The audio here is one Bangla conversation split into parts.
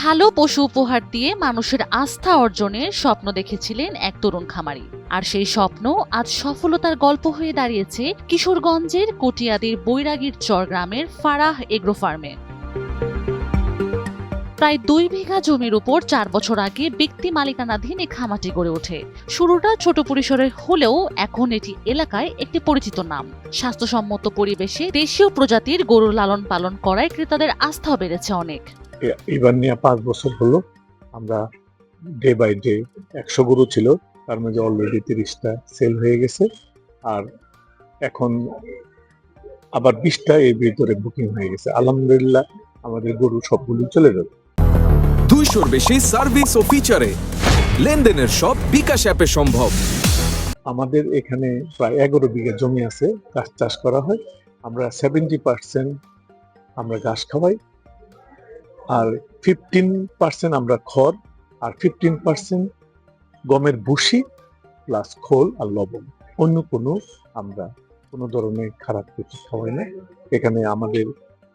ভালো পশু উপহার দিয়ে মানুষের আস্থা অর্জনের স্বপ্ন দেখেছিলেন এক তরুণ খামারি। আর সেই স্বপ্ন আজ সফলতার গল্প হয়ে দাঁড়িয়েছে কিশোরগঞ্জের কটিয়াদীর বৈরাগীর চর গ্রামের ফারাহ এগ্রো ফার্মে। প্রায় 2 বিঘা জমির উপর 4 বছর আগে ব্যক্তি মালিকানাধীন এই খামারটি গড়ে ওঠে। শুরুটা ছোট পরিসরে হলেও এখন এটি এলাকায় একটি পরিচিত নাম। স্বাস্থ্যসম্মত পরিবেশে দেশীয় প্রজাতির গরুর লালন পালন করায় ক্রেতাদের আস্থাও বেড়েছে অনেক। এবার নিয়ে 5 বছর হলো। আমরা ডে বাই ডে 100 গরু ছিল, তার মধ্যে অলরেডি 30টা সেল হয়ে গেছে, আর এখন আবার 20টা এর ভিতরে বুকিং হয়ে গেছে। আলহামদুলিল্লাহ আমাদের গরু সবগুলো চলে যাবে। 200-র বেশি সার্ভিস ও ফিচারে লেনদেনের সব বিকাশ অ্যাপে সম্ভব। আমাদের এখানে প্রায় 11 বিঘা জমি আছে, ঘাস চাষ করা হয়। আমরা 70% আমরা ঘাস খাওয়াই, আর 15% আমরা খড়, আর 15% গমের ভুসি প্লাস খোল আর লবণ। অন্য আমরা কোনো ধরনের খারাপ কিছু খাওয়াই না। এখানে আমাদের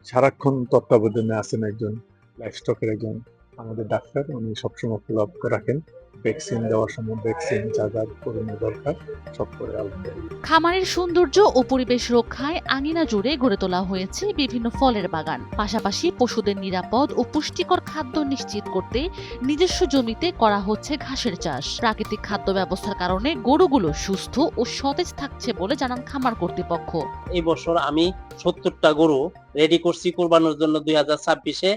সারাক্ষণ তত্ত্বাবধানে আছেন একজন লাইফস্টকের একজন আমাদের ডাক্তার, উনি সবসময় ফলো আপ রাখেন। ভ্যাকসিন দেওয়ার সময় ভ্যাকসিন যা যা করানো দরকার সব করে আলহামদুলিল্লাহ। খামারের সৌন্দর্য ও পরিবেশ রক্ষায় আঙিনা জুড়ে গড়ে তোলা হয়েছে বিভিন্ন ফলের বাগান। পাশাপাশি পশুদের নিরাপদ ও পুষ্টিকর খাদ্য নিশ্চিত করতে নিজস্ব জমিতে করা হচ্ছে ঘাসের চাষ। প্রাকৃতিক খাদ্য ব্যবস্থার কারণে গরুগুলো সুস্থ ও সতেজ থাকছে বলে জানান খামার কর্তৃপক্ষ। এই বছর আমি 70টা গরু রেডি করছি কোরবানোর জন্য। 2026-এ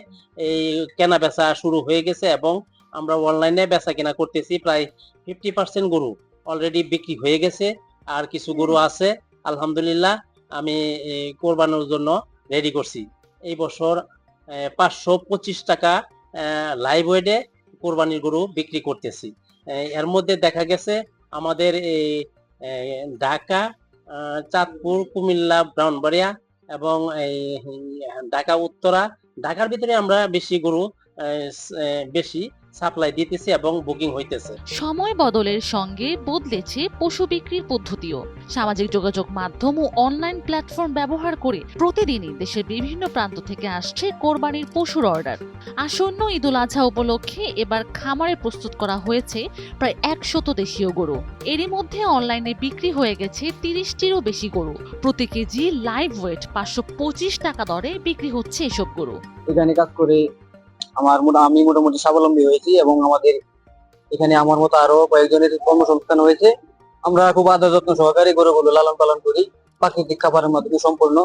এই কেনা বেচা শুরু হয়ে গেছে এবং আমরা অনলাইনে বেচা কেনা করতেছি। প্রায় 50% গরু অলরেডি বিক্রি হয়ে গেছে, আর কিছু গরু আছে আলহামদুলিল্লাহ আমি কোরবানোর জন্য রেডি করছি। এই বছর 525 টাকা লাইভ ওয়েটে কোরবানির গরু বিক্রি করতেছি। এর মধ্যে দেখা গেছে আমাদের এই ঢাকা, চাঁদপুর, কুমিল্লা, ব্রাহ্মণবাড়িয়া এবং এই ঢাকা উত্তরা, ঢাকার ভিতরে আমরা বেশি গরু বেশি সাপ্লাই দিতেছি এবং বুকিং হইতেছে। সময় বদলের সঙ্গে বদলেছে পশু বিক্রির পদ্ধতিও। সামাজিক যোগাযোগ মাধ্যম ও অনলাইন প্ল্যাটফর্ম ব্যবহার করে প্রতিদিনই দেশের বিভিন্ন প্রান্ত থেকে আসছে কোরবানির পশুর অর্ডার। আসন্ন ঈদুল আজহা উপলক্ষে এবার খামারে প্রস্তুত করা হয়েছে প্রায় 100 দেশীয় গরু। এরই মধ্যে অনলাইনে বিক্রি হয়ে গেছে 30টিরও বেশি গরু। প্রতি কেজি লাইভ ওয়েট 525 টাকা দরে বিক্রি হচ্ছে এসব গরু। এখানে কাজ করে আমি মোটামুটি স্বাবলম্বী হয়েছি এবং আমাদের এখানে আমার মতো আরো কয়েকজনের কর্মসংস্থান হয়েছে। আমরা খুব আদর যত্ন সহকারে গরুগুলো লালন পালন করি, প্রাকৃতিক খাবারের মাধ্যমে, সম্পূর্ণ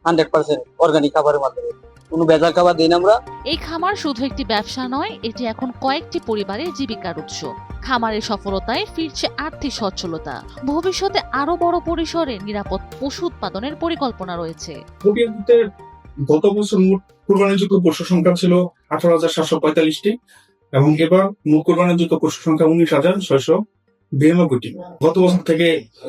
100% অর্গানিক খাবারের মাধ্যমে, কোনো ভেজাল খাবার দিই না আমরা। এই খামার শুধু একটি ব্যবসা নয়, এটি এখন কয়েকটি পরিবারের জীবিকার উৎস। খামারের সফলতায় ফিরছে আর্থিক সচ্ছলতা। ভবিষ্যতে আরো বড় পরিসরে নিরাপদ পশু উৎপাদনের পরিকল্পনা রয়েছে। গত বছর মোট কোরবানিযোগ্য পশু সংখ্যা ছিল 18,745টি এবং এবার মোট কোরবানিযোগ্য পশু সংখ্যা 19,692টি। গত বছর থেকে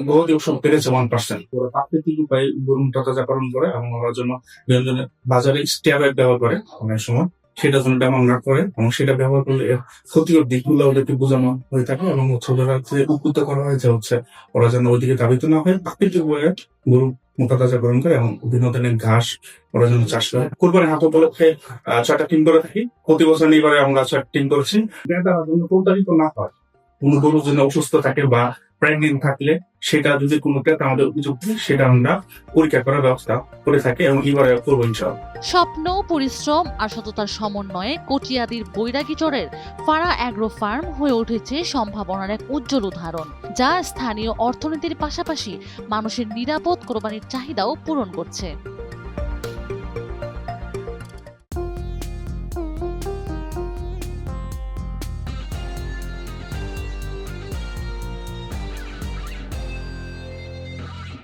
গরুর ওজন বেড়েছে 1%। প্রাকৃতিক উপায়ে গরু তাজাকরণ করে এবং ওনার জন্য বিভিন্ন ধরনের বাজারে স্টেরয়েড ব্যবহার করে অনেক সময়, সেটা যেন ব্যবহার না করে এবং সেটা ব্যবহার করলে এর ক্ষতিকর দিকগুলো ওদেরকে বোঝানো হয়ে থাকে এবং ওরা উদ্বুদ্ধ করা হয় যে ওরা যেন ওইদিকে ধাবিত না হয়। প্রাকৃতিক উপায়ে গরু মোটাতাজাকরণ করে এবং বিভিন্ন ধরনের ঘাস ওরা যেন চাষ করে। কোরবানির হাট উপলক্ষে 6টা টিম করে থাকি। প্রতি বছর এবারে আমরা 6টা টিম করেছি। তারা যেন প্রতারিত না হয়, কোনো গরু যেন অসুস্থ থাকে বা প্রেগনেন্ট থাকলে সেটা যদি কোনো ক্রেতা আমাদের অভিযোগ দেয়, সেটা আমরা পরীক্ষা করার ব্যবস্থা করে থাকি এবং এবারে করবো ইনশাআল্লাহ। স্বপ্ন, পরিশ্রম আর সততার সমন্বয়ে কটিয়াদীর বৈরাগী চরের ফারাহ এগ্রো ফার্ম হয়ে উঠেছে সম্ভাবনার এক উজ্জ্বল উদাহরণ, যা স্থানীয় অর্থনীতির পাশাপাশি মানুষের নিরাপদ কোরবানির চাহিদাও পূরণ করছে।